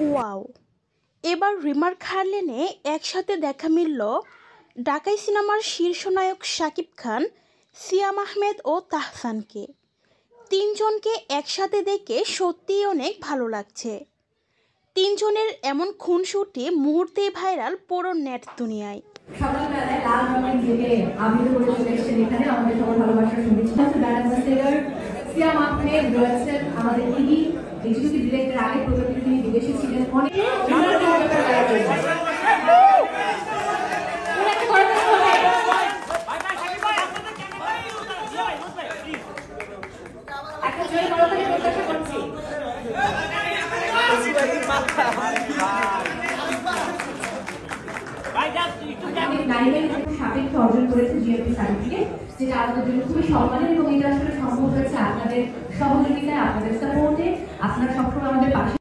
Wow, এবার রিমার খারলেনে একসাথে দেখা মিলল ঢাকাই সিনেমার শীর্ষনায়ক শাকিব খান, সিয়াম আহমেদ ও তাহসানকে। তিনজনকে একসাথে দেখে সত্যিই অনেক ভালো লাগছে। তিনজনের এমন খুনসুটি মুহূর্তেই ভাইরাল পুরো নেট দুনিয়ায়। সকালবেলায় লাল রঙের জেগে আবির করে চলে এসেছেন এখানে আমাদের সবার ভালোবাসার সঙ্গীত ব্যান্ড সিয়াম আহমেদ রয়েছেন, আমাদের ইডি এক্সিকিউটিভ ডিরেক্টর, আগে প্রগতি তিনি বিদেশে ছিলেন অনেক। সাপেক্ষে অর্জন করেছে জিএমপি সার্টিফিকেট, যেটা আমাদের জন্য খুবই সম্মানের এবং এটা আসলে সম্ভব হয়েছে আপনাদের সহযোগিতায়, আপনাদের সাপোর্টে। আপনার